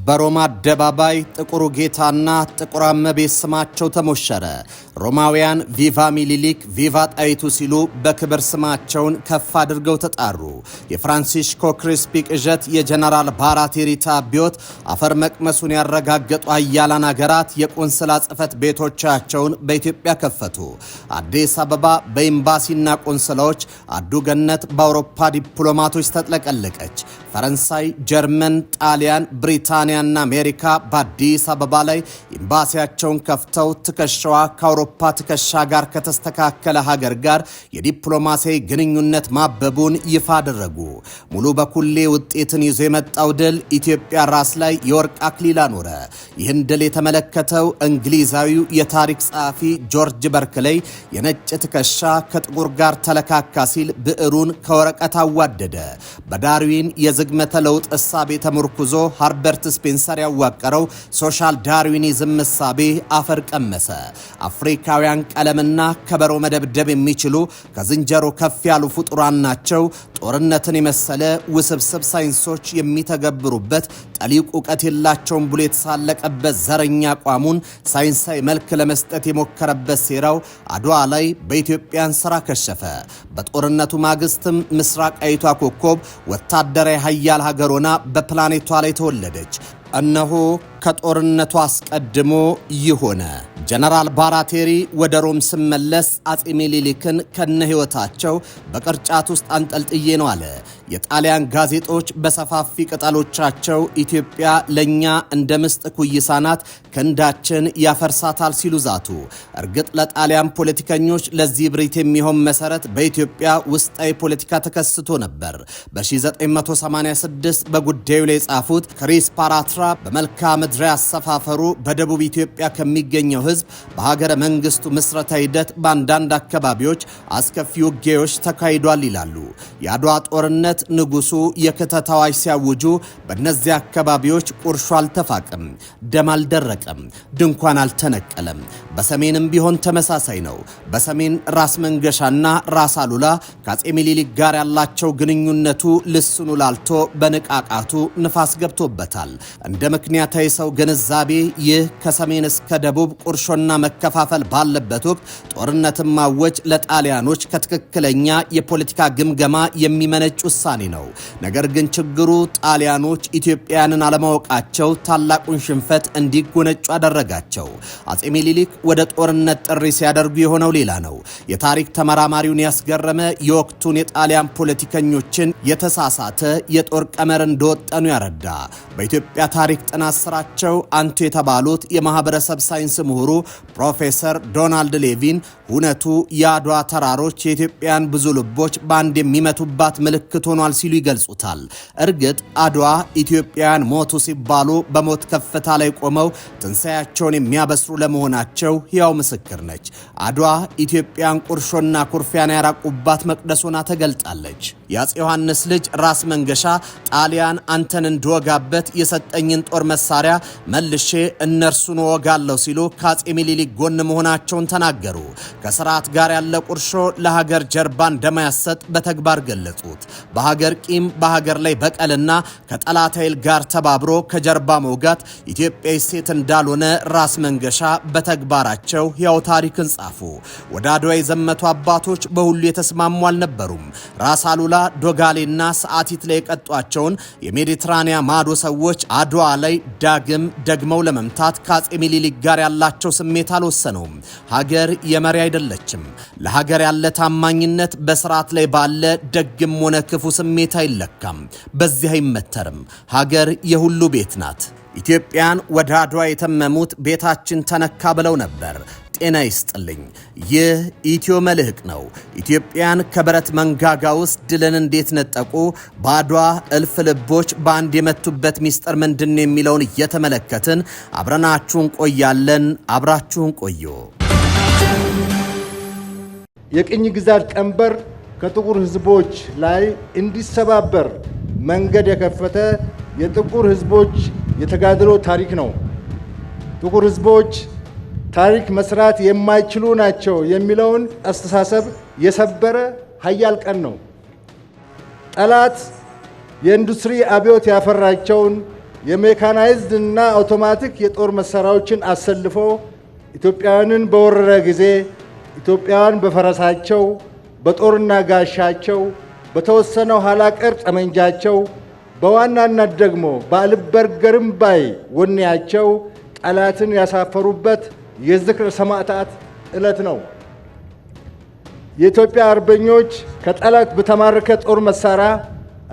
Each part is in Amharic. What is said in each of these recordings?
በሮማ አደባባይ ጥቁሩ ጌታና ጥቁር እመቤት ስማቸው ተሞሸረ። ሮማውያን ቪቫ ሚኒሊክ ቪቫ ጣይቱ ሲሉ በክብር ስማቸውን ከፍ አድርገው ተጣሩ። የፍራንሲስኮ ክሪስፒ ቅዠት የጀነራል ባራቴሪታ አብዮት አፈር መቅመሱን ያረጋገጡ ኃያላን ሀገራት የቆንስላ ጽሕፈት ቤቶቻቸውን በኢትዮጵያ ከፈቱ። አዲስ አበባ በኤምባሲና ቆንስላዎች አዱ ገነት በአውሮፓ ዲፕሎማቶች ተጥለቀለቀች። ፈረንሳይ፣ ጀርመን፣ ጣሊያን፣ ብሪታንያና አሜሪካ በአዲስ አበባ ላይ ኤምባሲያቸውን ከፍተው ትከሻዋ ከአውሮፓ ትከሻ ጋር ከተስተካከለ ሀገር ጋር የዲፕሎማሲያዊ ግንኙነት ማበቡን ይፋ አደረጉ። ሙሉ በኩሌ ውጤትን ይዞ የመጣው ድል ኢትዮጵያ ራስ ላይ የወርቅ አክሊል አኖረ። ይህን ድል የተመለከተው እንግሊዛዊው የታሪክ ጸሐፊ ጆርጅ በርክሌይ የነጭ ትከሻ ከጥቁር ጋር ተለካካ ሲል ብዕሩን ከወረቀት አዋደደ። በዳርዊን የዝግመተ ለውጥ እሳቤ ተመርኩዞ ሃርበርት ስፔንሰር ያዋቀረው ሶሻል ዳርዊኒዝም እሳቤ አፈር ቀመሰ። አፍሪካውያን ቀለምና ከበሮ መደብደብ የሚችሉ ከዝንጀሮ ከፍ ያሉ ፍጡራን ናቸው። ጦርነትን የመሰለ ውስብስብ ሳይንሶች የሚተገብሩበት ጠሊቅ ዕውቀት የላቸውም ብሎ የተሳለቀበት ዘረኛ አቋሙን ሳይንሳዊ መልክ ለመስጠት የሞከረበት ሴራው አድዋ ላይ በኢትዮጵያን ስራ ከሸፈ። በጦርነቱ ማግስትም ምስራቃዊቷ ኮከብ ወታደራዊ ኃያል ሀገር ሆና በፕላኔቷ ላይ ተወለደች። እነሆ ከጦርነቱ አስቀድሞ ይሆነ ጀነራል ባራቴሪ ወደ ሮም ስመለስ አጼ ሚኒሊክን ከነ ሕይወታቸው በቅርጫት ውስጥ አንጠልጥዬ ነው አለ። የጣሊያን ጋዜጦች በሰፋፊ ቅጠሎቻቸው ኢትዮጵያ ለኛ እንደ ምስጥ ኩይሳ ናት፣ ክንዳችን ያፈርሳታል ሲሉ ዛቱ። እርግጥ ለጣሊያን ፖለቲከኞች ለዚህ ብሪት የሚሆን መሰረት በኢትዮጵያ ውስጣዊ ፖለቲካ ተከስቶ ነበር። በ1986 በጉዳዩ ላይ የጻፉት ክሪስ ፓራትራ በመልክዓ ምድራዊ አሰፋፈሩ በደቡብ ኢትዮጵያ ከሚገኘው ሕዝብ በሀገረ መንግስቱ ምስረታ ሂደት በአንዳንድ አካባቢዎች አስከፊ ውጊያዎች ተካሂዷል ይላሉ። የአድዋ ጦርነት ንጉሱ የክተት አዋጅ ሲያውጁ በእነዚህ አካባቢዎች ቁርሾ አልተፋቀም፣ ደም አልደረቀም፣ ድንኳን አልተነቀለም። በሰሜንም ቢሆን ተመሳሳይ ነው። በሰሜን ራስ መንገሻና ራስ አሉላ ከአጼ ሚኒሊክ ጋር ያላቸው ግንኙነቱ ልስኑ ላልቶ በንቃቃቱ ንፋስ ገብቶበታል። እንደ ምክንያታዊ ሰው ግንዛቤ ይህ ከሰሜን እስከ ደቡብ ቁርሾና መከፋፈል ባለበት ወቅት ጦርነትን ማወጅ ለጣሊያኖች ከትክክለኛ የፖለቲካ ግምገማ የሚመነጭ ውሳኔ ነው። ነገር ግን ችግሩ ጣሊያኖች ኢትዮጵያንን አለማወቃቸው ታላቁን ሽንፈት እንዲጎነጩ አደረጋቸው። አጼ ሚኒሊክ ወደ ጦርነት ጥሪ ሲያደርጉ የሆነው ሌላ ነው። የታሪክ ተመራማሪውን ያስገረመ የወቅቱን የጣሊያን ፖለቲከኞችን የተሳሳተ የጦር ቀመር እንደወጠኑ ያረዳ። በኢትዮጵያ ታሪክ ጥናት ስራቸው አንቱ የተባሉት የማህበረሰብ ሳይንስ ምሁሩ ፕሮፌሰር ዶናልድ ሌቪን ሁነቱ የአድዋ ተራሮች የኢትዮጵያን ብዙ ልቦች በአንድ የሚመቱባት ምልክት ሆኗል ሲሉ ይገልጹታል። እርግጥ አድዋ ኢትዮጵያን ሞቱ ሲባሉ በሞት ከፍታ ላይ ቆመው ትንሳያቸውን የሚያበስሩ ለመሆናቸው ሕያው ምስክር ነች። አድዋ ኢትዮጵያን ቁርሾና ኩርፊያን ያራቁባት መቅደስ ሆና ተገልጣለች። የአፄ ዮሐንስ ልጅ ራስ መንገሻ ጣሊያን አንተን እንድወጋበት የሰጠኝን ጦር መሳሪያ መልሼ እነርሱን ወጋለሁ ሲሉ ከአፄ ሚኒሊክ ጎን መሆናቸውን ተናገሩ። ከስርዓት ጋር ያለ ቁርሾ ለሀገር ጀርባ እንደማያሰጥ በተግባር ገለጹት። በሀገር ቂም፣ በሀገር ላይ በቀልና ከጠላት ኃይል ጋር ተባብሮ ከጀርባ መውጋት ኢትዮጵያዊ ሴት እንዳልሆነ ራስ መንገሻ በተግባራቸው ሕያው ታሪክን ጻፉ። ወደ አድዋ የዘመቱ አባቶች በሁሉ የተስማሙ አልነበሩም። ራስ አሉላ ዶጋሌና ሰዓቲት ላይ የቀጧቸውን የሜዲትራኒያ ማዶ ሰዎች አድዋ ላይ ዳግም ደግመው ለመምታት ከአፄ ሚኒሊክ ጋር ያላቸው ስሜት አልወሰነውም። ሀገር የመሪ አይደለችም። ለሀገር ያለ ታማኝነት በስርዓት ላይ ባለ ደግም ሆነ ክፉ ስሜት አይለካም፣ በዚህ አይመተርም። ሀገር የሁሉ ቤት ናት። ኢትዮጵያን ወደ አድዋ የተመሙት ቤታችን ተነካ ብለው ነበር። ጤና ይስጥልኝ። ይህ ኢትዮ መልሕቅ ነው። ኢትዮጵያን ከብረት መንጋጋ ውስጥ ድልን እንዴት ነጠቁ፣ በአድዋ እልፍ ልቦች በአንድ የመቱበት ሚስጥር ምንድን የሚለውን እየተመለከትን አብረናችሁን ቆያለን። አብራችሁን ቆዩ። የቅኝ ግዛት ቀንበር ከጥቁር ሕዝቦች ላይ እንዲሰባበር መንገድ የከፈተ የጥቁር ሕዝቦች የተጋድሎ ታሪክ ነው። ጥቁር ሕዝቦች ታሪክ መስራት የማይችሉ ናቸው የሚለውን አስተሳሰብ የሰበረ ኃያል ቀን ነው። ጠላት የኢንዱስትሪ አብዮት ያፈራቸውን የሜካናይዝድ እና አውቶማቲክ የጦር መሳሪያዎችን አሰልፎ ኢትዮጵያውያንን በወረረ ጊዜ ኢትዮጵያውያን በፈረሳቸው፣ በጦርና ጋሻቸው፣ በተወሰነው ኋላቀር ጠመንጃቸው፣ በዋናነት ደግሞ ባልበገርም ባይ ወኔያቸው ጠላትን ያሳፈሩበት የዝክረ ሰማዕታት ዕለት ነው። የኢትዮጵያ አርበኞች ከጠላት በተማረከ ጦር መሳሪያ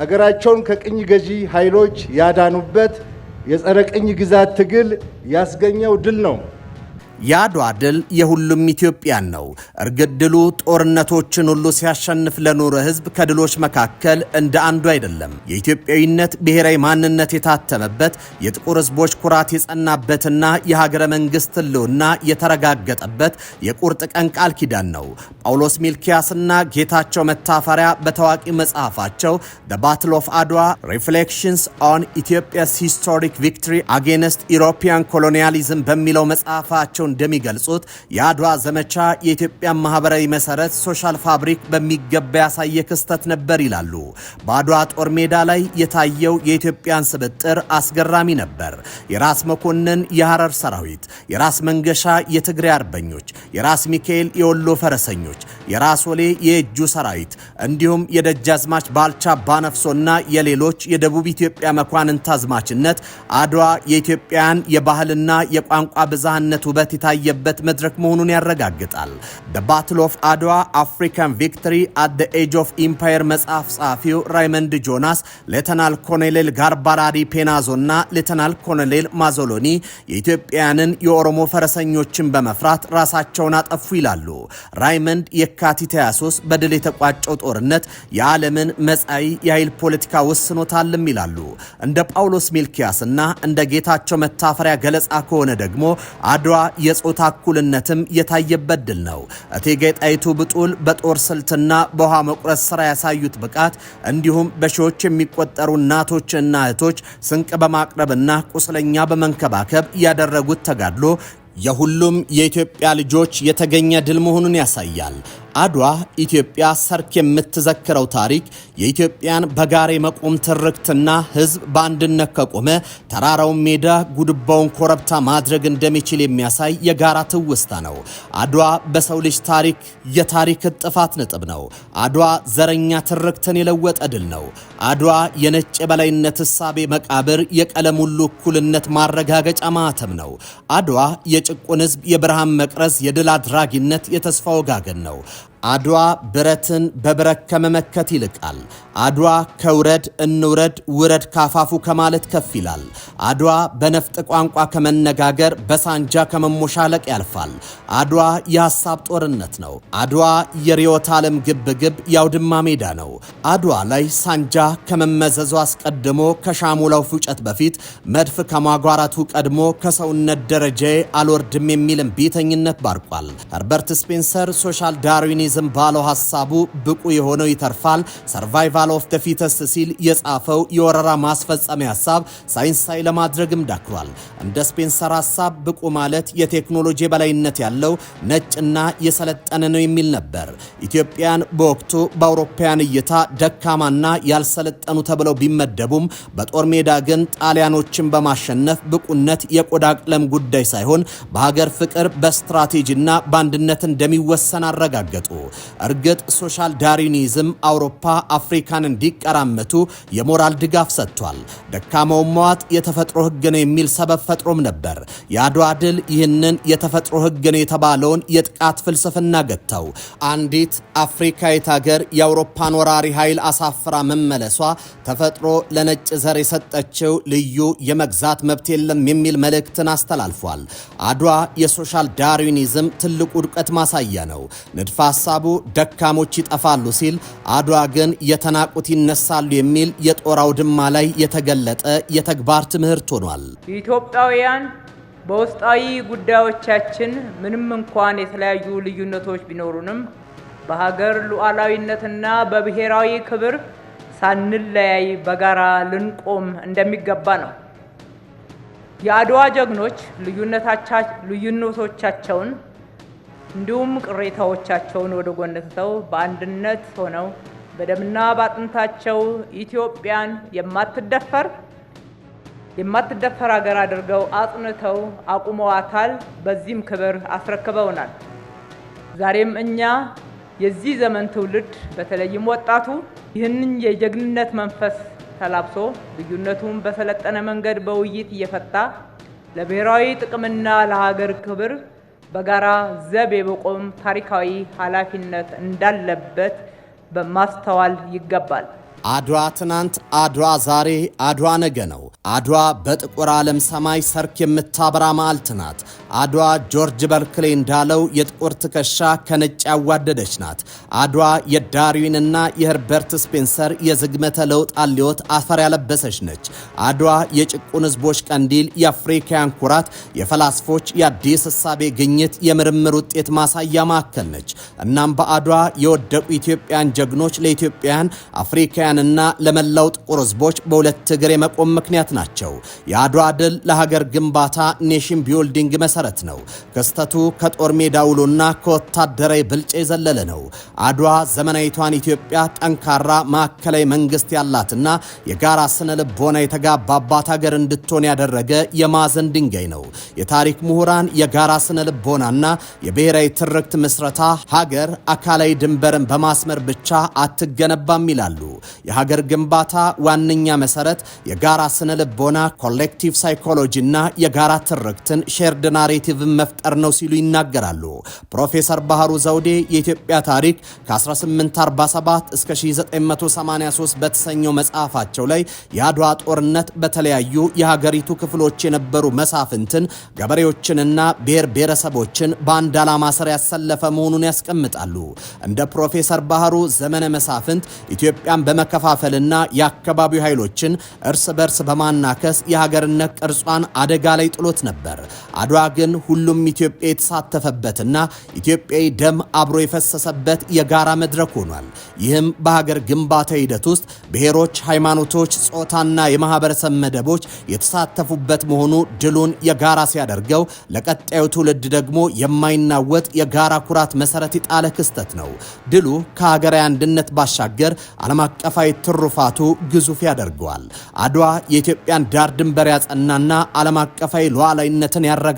አገራቸውን ከቅኝ ገዢ ኃይሎች ያዳኑበት የጸረ ቅኝ ግዛት ትግል ያስገኘው ድል ነው። የአድዋ ድል የሁሉም ኢትዮጵያን ነው። እርግጥ ድሉ ጦርነቶችን ሁሉ ሲያሸንፍ ለኖረ ሕዝብ ከድሎች መካከል እንደ አንዱ አይደለም። የኢትዮጵያዊነት ብሔራዊ ማንነት የታተመበት የጥቁር ሕዝቦች ኩራት የጸናበትና የሀገረ መንግስት ሕልውና የተረጋገጠበት የቁርጥ ቀን ቃል ኪዳን ነው። ጳውሎስ ሚልኪያስና ጌታቸው መታፈሪያ በታዋቂ መጽሐፋቸው The Battle of Adwa Reflections on Ethiopia's Historic Victory Against European Colonialism በሚለው መጽሐፋቸው እንደሚገልጹት የአድዋ ዘመቻ የኢትዮጵያ ማህበራዊ መሰረት ሶሻል ፋብሪክ በሚገባ ያሳየ ክስተት ነበር ይላሉ። በአድዋ ጦር ሜዳ ላይ የታየው የኢትዮጵያን ስብጥር አስገራሚ ነበር። የራስ መኮንን የሐረር ሰራዊት፣ የራስ መንገሻ የትግሬ አርበኞች፣ የራስ ሚካኤል የወሎ ፈረሰኞች፣ የራስ ወሌ የእጁ ሰራዊት እንዲሁም የደጃዝማች ባልቻ ባነፍሶና የሌሎች የደቡብ ኢትዮጵያ መኳንንት አዝማችነት አድዋ የኢትዮጵያን የባህልና የቋንቋ ብዝሃነት ውበት የታየበት መድረክ መሆኑን ያረጋግጣል። The Battle of Adwa African Victory at the Age of Empire መጽሐፍ ጸሐፊው ራይመንድ ጆናስ ሌተናል ኮሎኔል ጋርባራዲ ፔናዞና ሌተናል ኮሎኔል ማዞሎኒ የኢትዮጵያንን የኦሮሞ ፈረሰኞችን በመፍራት ራሳቸውን አጠፉ ይላሉ። ራይመንድ የካቲት 23 በድል የተቋጨው ጦርነት የዓለምን መጻኢ የኃይል ፖለቲካ ወስኖታልም ይላሉ። እንደ ጳውሎስ ሚልኪያስና እንደ ጌታቸው መታፈሪያ ገለጻ ከሆነ ደግሞ አድዋ የጾታ እኩልነትም የታየበት ድል ነው። እቴጌ ጣይቱ ብጡል በጦር ስልትና በውሃ መቁረጥ ስራ ያሳዩት ብቃት እንዲሁም በሺዎች የሚቆጠሩ እናቶችና እህቶች ስንቅ በማቅረብና ቁስለኛ በመንከባከብ ያደረጉት ተጋድሎ የሁሉም የኢትዮጵያ ልጆች የተገኘ ድል መሆኑን ያሳያል። አድዋ ኢትዮጵያ ሰርክ የምትዘክረው ታሪክ የኢትዮጵያን በጋራ መቆም ትርክትና ሕዝብ በአንድነት ከቆመ ተራራውን ሜዳ ጉድባውን ኮረብታ ማድረግ እንደሚችል የሚያሳይ የጋራ ትውስታ ነው። አድዋ በሰው ልጅ ታሪክ የታሪክ ጥፋት ነጥብ ነው። አድዋ ዘረኛ ትርክትን የለወጠ ድል ነው። አድዋ የነጭ የበላይነት እሳቤ መቃብር የቀለም ሁሉ እኩልነት ማረጋገጫ ማህተም ነው። አድዋ የጭቁን ሕዝብ የብርሃን መቅረዝ የድል አድራጊነት የተስፋ ወጋገን ነው። አድዋ ብረትን በብረት ከመመከት ይልቃል። አድዋ ከውረድ እንውረድ ውረድ ካፋፉ ከማለት ከፍ ይላል። አድዋ በነፍጥ ቋንቋ ከመነጋገር በሳንጃ ከመሞሻለቅ ያልፋል። አድዋ የሐሳብ ጦርነት ነው። አድዋ የርዕዮተ ዓለም ግብግብ የአውድማ ሜዳ ነው። አድዋ ላይ ሳንጃ ከመመዘዙ አስቀድሞ ከሻሙላው ፉጨት በፊት መድፍ ከማጓራቱ ቀድሞ ከሰውነት ደረጃዬ አልወርድም የሚልም ቢተኝነት ባርቋል። ኸርበርት ስፔንሰር ሶሻል ዳርዊኒዝም ባለው ሐሳቡ ብቁ የሆነው ይተርፋል ሰርቫይቫል ኦፍ ዘ ፊተስት ሲል የጻፈው የወረራ ማስፈጸሚያ ሐሳብ ሳይንሳዊ ለማድረግም ዳክሯል። እንደ ስፔንሰር ሐሳብ ብቁ ማለት የቴክኖሎጂ በላይነት ያለው ነጭና የሰለጠነ ነው የሚል ነበር። ኢትዮጵያን በወቅቱ በአውሮፓውያን እይታ ደካማና ያልሰለጠኑ ተብለው ቢመደቡም በጦር ሜዳ ግን ጣሊያኖችን በማሸነፍ ብቁነት የቆዳ ቀለም ጉዳይ ሳይሆን በሀገር ፍቅር በስትራቴጂና በአንድነት እንደሚወሰን አረጋገጡ። እርግጥ ሶሻል ዳርዊኒዝም አውሮፓ አፍሪካን እንዲቀራመቱ የሞራል ድጋፍ ሰጥቷል። ደካማውን መዋጥ የተፈጥሮ ሕግ ነው የሚል ሰበብ ፈጥሮም ነበር። የአድዋ ድል ይህንን የተፈጥሮ ሕግ ነው የተባለውን የጥቃት ፍልስፍና ገተው አንዲት አፍሪካዊት ሀገር የአውሮፓን ወራሪ ኃይል አሳፍራ መመለሷ ተፈጥሮ ለነጭ ዘር የሰጠችው ልዩ የመግዛት መብት የለም የሚል መልእክትን አስተላልፏል። አድዋ የሶሻል ዳርዊኒዝም ትልቁ ውድቀት ማሳያ ነው። ንድፈ ሐሳቡ ደካሞች ይጠፋሉ ሲል፣ አድዋ ግን የተናቁት ይነሳሉ የሚል የጦር አውድማ ላይ የተገለጠ የተግባር ትምህርት ሆኗል። ኢትዮጵያውያን በውስጣዊ ጉዳዮቻችን ምንም እንኳን የተለያዩ ልዩነቶች ቢኖሩንም በሀገር ሉዓላዊነትና በብሔራዊ ክብር ሳንለያይ በጋራ ልንቆም እንደሚገባ ነው። የአድዋ ጀግኖች ልዩነቶቻቸውን እንዲሁም ቅሬታዎቻቸውን ወደ ጎን ትተው በአንድነት ሆነው በደምና በአጥንታቸው ኢትዮጵያን የማትደፈር የማትደፈር ሀገር አድርገው አጽንተው አቁመዋታል። በዚህም ክብር አስረክበውናል። ዛሬም እኛ የዚህ ዘመን ትውልድ በተለይም ወጣቱ ይህንን የጀግንነት መንፈስ ተላብሶ ልዩነቱን በሰለጠነ መንገድ በውይይት እየፈታ ለብሔራዊ ጥቅምና ለሀገር ክብር በጋራ ዘብ የመቆም ታሪካዊ ኃላፊነት እንዳለበት በማስተዋል ይገባል። አድዋ ትናንት፣ አድዋ ዛሬ፣ አድዋ ነገ ነው። አድዋ በጥቁር ዓለም ሰማይ ሰርክ የምታበራ መዓልት ናት። አድዋ ጆርጅ በርክሌ እንዳለው የጥቁር ትከሻ ከነጭ ያዋደደች ናት። አድዋ የዳርዊንና የሄርበርት ስፔንሰር የዝግመተ ለውጥ አልዮት አፈር ያለበሰች ነች። አድዋ የጭቁን ሕዝቦች ቀንዲል፣ የአፍሪካውያን ኩራት፣ የፈላስፎች የአዲስ እሳቤ ግኝት፣ የምርምር ውጤት ማሳያ ማዕከል ነች። እናም በአድዋ የወደቁ ኢትዮጵያን ጀግኖች ለኢትዮጵያን አፍሪካውያን እና ለመላው ጥቁር ሕዝቦች በሁለት እግር የመቆም ምክንያት ናቸው። የአድዋ ድል ለሀገር ግንባታ ኔሽን ቢልዲንግ መሰረት ነው። ክስተቱ ከጦር ሜዳ ውሎና ከወታደራዊ ብልጫ የዘለለ ነው። አድዋ ዘመናዊቷን ኢትዮጵያ ጠንካራ ማዕከላዊ መንግስት ያላትና የጋራ ስነ ልቦና የተጋባባት ሀገር እንድትሆን ያደረገ የማዕዘን ድንጋይ ነው። የታሪክ ምሁራን የጋራ ስነ ልቦናና የብሔራዊ ትርክት ምስረታ ሀገር አካላዊ ድንበርን በማስመር ብቻ አትገነባም ይላሉ። የሀገር ግንባታ ዋነኛ መሰረት የጋራ ስነ ልቦና ኮሌክቲቭ ሳይኮሎጂ እና የጋራ ትርክትን ሼርድ ናሬቲቭን መፍጠር ነው ሲሉ ይናገራሉ። ፕሮፌሰር ባህሩ ዘውዴ የኢትዮጵያ ታሪክ ከ1847 እስከ 1983 በተሰኘው መጽሐፋቸው ላይ የአድዋ ጦርነት በተለያዩ የሀገሪቱ ክፍሎች የነበሩ መሳፍንትን፣ ገበሬዎችንና ብሔር ብሔረሰቦችን በአንድ ዓላማ ስር ያሰለፈ መሆኑን ያስቀምጣሉ። እንደ ፕሮፌሰር ባህሩ ዘመነ መሳፍንት ኢትዮጵያን በመከፋፈልና የአካባቢው ኃይሎችን እርስ በርስ በማናከስ የሀገርነት ቅርጿን አደጋ ላይ ጥሎት ነበር። አድዋ ግን ሁሉም ኢትዮጵያ የተሳተፈበትና ኢትዮጵያዊ ደም አብሮ የፈሰሰበት የጋራ መድረክ ሆኗል። ይህም በሀገር ግንባታ ሂደት ውስጥ ብሔሮች፣ ሃይማኖቶች፣ ጾታና የማህበረሰብ መደቦች የተሳተፉበት መሆኑ ድሉን የጋራ ሲያደርገው፣ ለቀጣዩ ትውልድ ደግሞ የማይናወጥ የጋራ ኩራት መሰረት የጣለ ክስተት ነው። ድሉ ከሀገራዊ አንድነት ባሻገር ዓለም አቀፋዊ ትሩፋቱ ግዙፍ ያደርገዋል። አድዋ የኢትዮጵያን ዳር ድንበር ያጸናና ዓለም አቀፋዊ ሉዓላዊነትን ያረጋገጠ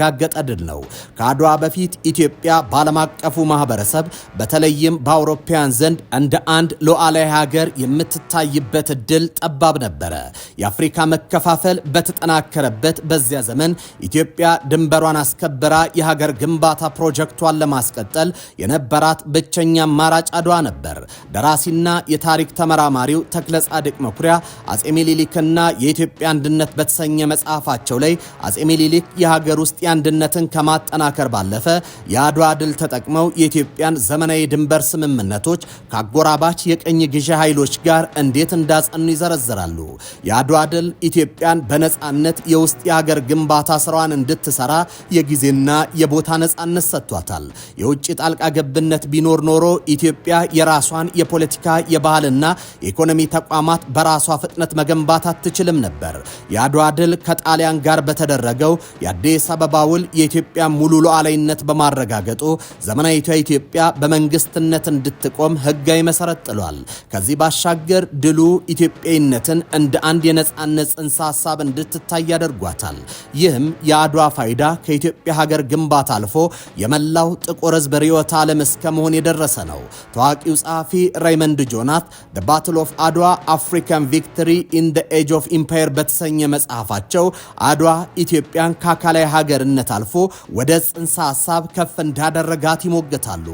ድል ነው። ከአድዋ በፊት ኢትዮጵያ በዓለም አቀፉ ማህበረሰብ በተለይም በአውሮፓውያን ዘንድ እንደ አንድ ሉዓላዊ ሀገር የምትታይበት እድል ጠባብ ነበረ። የአፍሪካ መከፋፈል በተጠናከረበት በዚያ ዘመን ኢትዮጵያ ድንበሯን አስከብራ የሀገር ግንባታ ፕሮጀክቷን ለማስቀጠል የነበራት ብቸኛ አማራጭ አድዋ ነበር። ደራሲና የታሪክ ተመራማሪው ተክለ ጻድቅ መኩሪያ አጼ ሚኒሊክና የኢትዮጵያ አንድነት በተሰኘ መጽሐፋቸው ላይ አጼ ሚኒሊክ የሀገር ውስጥ የአንድነትን ከማጠናከር ባለፈ የአድዋ ድል ተጠቅመው የኢትዮጵያን ዘመናዊ ድንበር ስምምነቶች ከአጎራባች የቀኝ ግዢ ኃይሎች ጋር እንዴት እንዳጸኑ ይዘረዝራሉ። የአድዋ ድል ኢትዮጵያን በነጻነት የውስጥ የሀገር ግንባታ ስራዋን እንድትሰራ የጊዜና የቦታ ነጻነት ሰጥቷታል። የውጭ ጣልቃ ገብነት ቢኖር ኖሮ ኢትዮጵያ የራሷን የፖለቲካ የባህልና የኢኮኖሚ ተቋማት በራሷ ፍጥነት መገንባት አትችልም ነበር። የአድዋ ድል ከጣሊያን ጋር በተደረገው የአዲስ አበባ ውል የኢትዮጵያ ሙሉ ሉዓላዊነት በማረጋገጡ ዘመናዊቷ ኢትዮጵያ በመንግስትነት እንድትቆም ህጋዊ መሰረት ጥሏል። ከዚህ ባሻገር ድሉ ኢትዮጵያዊነትን እንደ አንድ የነጻነት ጽንሰ ሐሳብ እንድትታይ ያደርጓታል። ይህም የአድዋ ፋይዳ ከኢትዮጵያ ሀገር ግንባታ አልፎ የመላው ጥቁር ህዝብ ርዕዮተ ዓለም እስከ መሆን የደረሰ ነው። ታዋቂው ጸሐፊ ሬይመንድ ጆናት The Battle of Adwa African Victory in the Age of Empire በተሰኘ መጽሐፋቸው አድዋ ኢትዮጵያን ከአካላዊ ሀገርነት አልፎ ወደ ጽንሰ ሐሳብ ከፍ እንዳደረጋት ይሞገታሉ።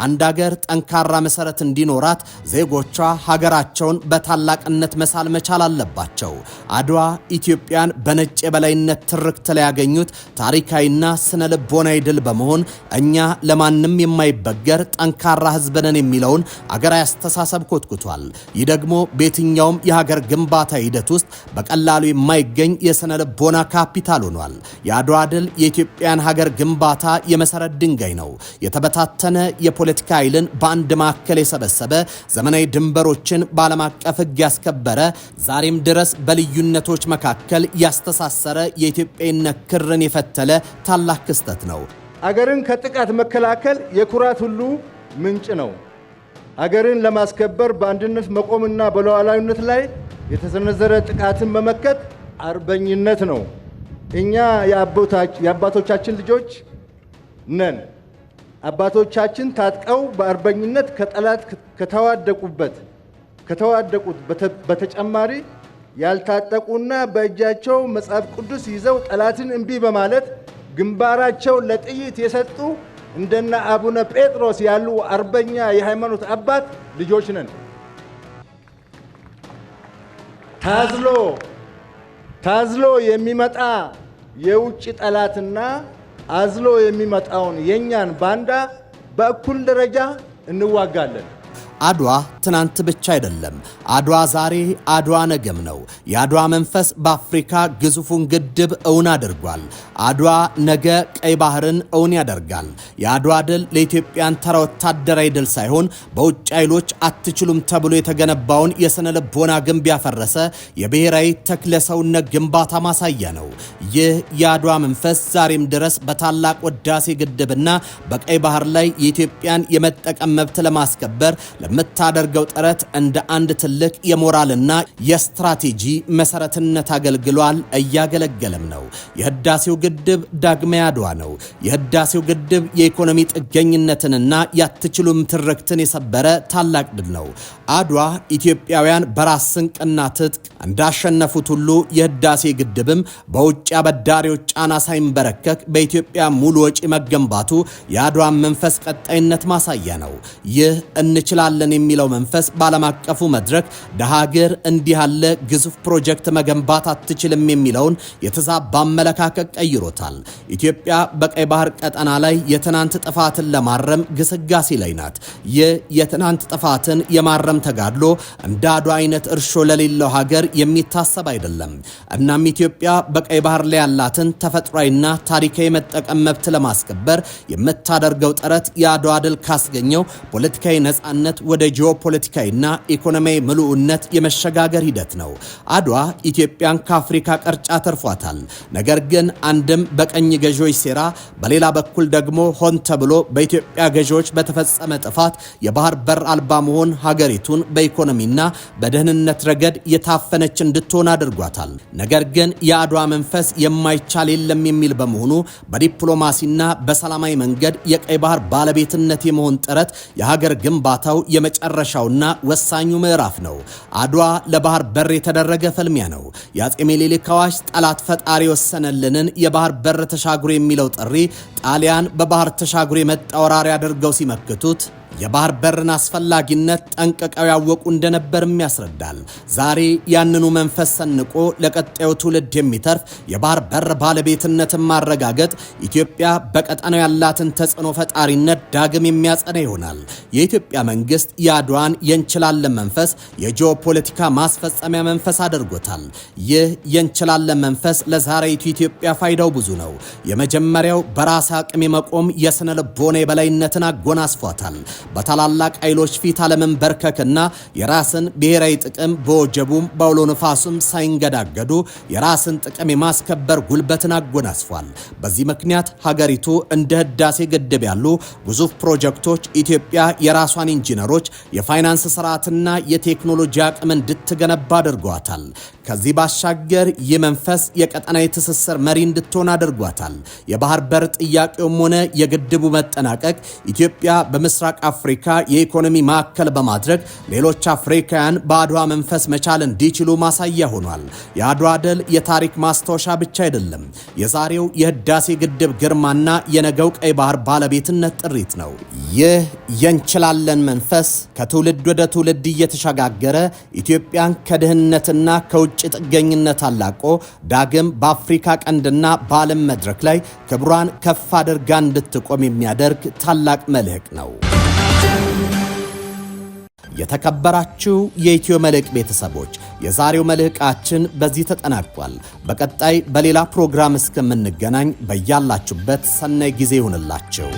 አንድ ሀገር ጠንካራ መሰረት እንዲኖራት ዜጎቿ ሀገራቸውን በታላቅነት መሳል መቻል አለባቸው። አድዋ ኢትዮጵያን በነጭ የበላይነት ትርክት ላይ ያገኙት ታሪካዊና ስነ ልቦናዊ ድል በመሆን እኛ ለማንም የማይበገር ጠንካራ ህዝብ ነን የሚለውን አገራዊ አስተሳሰብ ኮትኩቷል። ይህ ደግሞ በየትኛውም የሀገር ግንባታ ሂደት ውስጥ በቀላሉ የማይገኝ የስነ ልቦና ካፒታል ሆኗል። የአድዋ ድል የኢትዮጵያን ሀገር ግንባታ የመሰረት ድንጋይ ነው። የተበታተነ የፖለቲካ ኃይልን በአንድ ማዕከል የሰበሰበ፣ ዘመናዊ ድንበሮችን በዓለም አቀፍ ህግ ያስከበረ፣ ዛሬም ድረስ በልዩነቶች መካከል ያስተሳሰረ፣ የኢትዮጵያዊነት ክርን የፈተለ ታላቅ ክስተት ነው። አገርን ከጥቃት መከላከል የኩራት ሁሉ ምንጭ ነው። አገርን ለማስከበር በአንድነት መቆምና በሉዓላዊነት ላይ የተሰነዘረ ጥቃትን መመከት አርበኝነት ነው። እኛ የአባቶቻችን ልጆች ነን። አባቶቻችን ታጥቀው በአርበኝነት ከጠላት ከተዋደቁት በተጨማሪ ያልታጠቁና በእጃቸው መጽሐፍ ቅዱስ ይዘው ጠላትን እምቢ በማለት ግንባራቸው ለጥይት የሰጡ እንደነ አቡነ ጴጥሮስ ያሉ አርበኛ የሃይማኖት አባት ልጆች ነን። ታዝሎ የሚመጣ የውጭ ጠላትና አዝሎ የሚመጣውን የኛን ባንዳ በእኩል ደረጃ እንዋጋለን። አድዋ ትናንት ብቻ አይደለም። አድዋ ዛሬ፣ አድዋ ነገም ነው። የአድዋ መንፈስ በአፍሪካ ግዙፉን ግድብ እውን አድርጓል። አድዋ ነገ ቀይ ባህርን እውን ያደርጋል። የአድዋ ድል ለኢትዮጵያን ተራ ወታደራዊ ድል ሳይሆን በውጭ ኃይሎች አትችሉም ተብሎ የተገነባውን የሥነ ልቦና ግንብ ያፈረሰ የብሔራዊ ተክለ ሰውነት ግንባታ ማሳያ ነው። ይህ የአድዋ መንፈስ ዛሬም ድረስ በታላቅ ወዳሴ ግድብና በቀይ ባህር ላይ የኢትዮጵያን የመጠቀም መብት ለማስከበር ለምታደርገው ጥረት እንደ አንድ ትልቅ የሞራልና የስትራቴጂ መሰረትነት አገልግሏል፣ እያገለገለም ነው። የህዳሴው ግድብ ዳግማዊ አድዋ ነው። የህዳሴው ግድብ የኢኮኖሚ ጥገኝነትንና ያትችሉም ትርክትን የሰበረ ታላቅ ድል ነው። አድዋ ኢትዮጵያውያን በራስ ስንቅና ትጥቅ እንዳሸነፉት ሁሉ የህዳሴ ግድብም በውጭ አበዳሪዎች ጫና ሳይንበረከክ በኢትዮጵያ ሙሉ ወጪ መገንባቱ የአድዋን መንፈስ ቀጣይነት ማሳያ ነው። ይህ እንችላለን የሚለው መንፈስ በዓለም አቀፉ መድረክ ደሃገር እንዲህ ያለ ግዙፍ ፕሮጀክት መገንባት አትችልም የሚለውን የተዛባ አመለካከት ቀይሮታል። ኢትዮጵያ በቀይ ባህር ቀጠና ላይ የትናንት ጥፋትን ለማረም ግስጋሴ ላይ ናት። ይህ የትናንት ጥፋትን የማረም ተጋድሎ እንደ አድዋ አይነት እርሾ ለሌለው ሀገር የሚታሰብ አይደለም። እናም ኢትዮጵያ በቀይ ባህር ላይ ያላትን ተፈጥሯዊና ታሪካዊ መጠቀም መብት ለማስከበር የምታደርገው ጥረት የአድዋ ድል ካስገኘው ፖለቲካዊ ነጻነት ወደ ጂኦፖለቲካዊና ኢኮኖሚያዊ ምሉዕነት የመሸጋገር ሂደት ነው። አድዋ ኢትዮጵያን ከአፍሪካ ቀርጫ ተርፏታል። ነገር ግን አንድም በቀኝ ገዢዎች ሴራ፣ በሌላ በኩል ደግሞ ሆን ተብሎ በኢትዮጵያ ገዢዎች በተፈጸመ ጥፋት የባህር በር አልባ መሆን ሀገሪቱን በኢኮኖሚና በደህንነት ረገድ የታፈነች እንድትሆን አድርጓታል። ነገር ግን የአድዋ መንፈስ የማይቻል የለም የሚል በመሆኑ በዲፕሎማሲና በሰላማዊ መንገድ የቀይ ባህር ባለቤትነት የመሆን ጥረት የሀገር ግንባታው የመጨረሻውና ወሳኙ ምዕራፍ ነው። አድዋ ለባህር በር የተደረገ ፍልሚያ ነው። የአፄ ምኒልክ አዋጅ ጠላት ፈጣሪ የወሰነልንን የባህር በር ተሻግሮ የሚለው ጥሪ ጣሊያን በባህር ተሻግሮ የመጣ ወራሪ አድርገው ሲመክቱት የባህር በርን አስፈላጊነት ጠንቅቀው ያወቁ እንደነበርም ያስረዳል። ዛሬ ያንኑ መንፈስ ሰንቆ ለቀጣዩ ትውልድ የሚተርፍ የባህር በር ባለቤትነትን ማረጋገጥ ኢትዮጵያ በቀጠናው ያላትን ተጽዕኖ ፈጣሪነት ዳግም የሚያጸና ይሆናል። የኢትዮጵያ መንግስት የአድዋን የእንችላለን መንፈስ የጂኦፖለቲካ ማስፈጸሚያ መንፈስ አድርጎታል። ይህ የእንችላለን መንፈስ ለዛሬይቱ ኢትዮጵያ ፋይዳው ብዙ ነው። የመጀመሪያው በራስ አቅም የመቆም የስነ ልቦና የበላይነትን አጎናስፏታል። በታላላቅ ኃይሎች ፊት አለመንበርከክና የራስን ብሔራዊ ጥቅም በወጀቡም በአውሎ ነፋሱም ሳይንገዳገዱ የራስን ጥቅም የማስከበር ጉልበትን አጎናስፏል። በዚህ ምክንያት ሀገሪቱ እንደ ህዳሴ ግድብ ያሉ ግዙፍ ፕሮጀክቶች ኢትዮጵያ የራሷን ኢንጂነሮች፣ የፋይናንስ ስርዓትና የቴክኖሎጂ አቅም እንድትገነባ አድርጓታል። ከዚህ ባሻገር ይህ መንፈስ የቀጠናዊ ትስስር መሪ እንድትሆን አድርጓታል። የባህር በር ጥያቄውም ሆነ የግድቡ መጠናቀቅ ኢትዮጵያ በምስራቅ አፍሪካ የኢኮኖሚ ማዕከል በማድረግ ሌሎች አፍሪካውያን በአድዋ መንፈስ መቻል እንዲችሉ ማሳያ ሆኗል። የአድዋ ድል የታሪክ ማስታወሻ ብቻ አይደለም፣ የዛሬው የህዳሴ ግድብ ግርማና የነገው ቀይ ባህር ባለቤትነት ጥሪት ነው። ይህ የእንችላለን መንፈስ ከትውልድ ወደ ትውልድ እየተሸጋገረ ኢትዮጵያን ከድህነትና ከውጭ ጥገኝነት አላቆ ዳግም በአፍሪካ ቀንድና በዓለም መድረክ ላይ ክብሯን ከፍ አድርጋ እንድትቆም የሚያደርግ ታላቅ መልህቅ ነው። የተከበራችሁ የኢትዮ መልሕቅ ቤተሰቦች የዛሬው መልሕቃችን በዚህ ተጠናቋል። በቀጣይ በሌላ ፕሮግራም እስከምንገናኝ በያላችሁበት ሰናይ ጊዜ ይሁንላችሁ።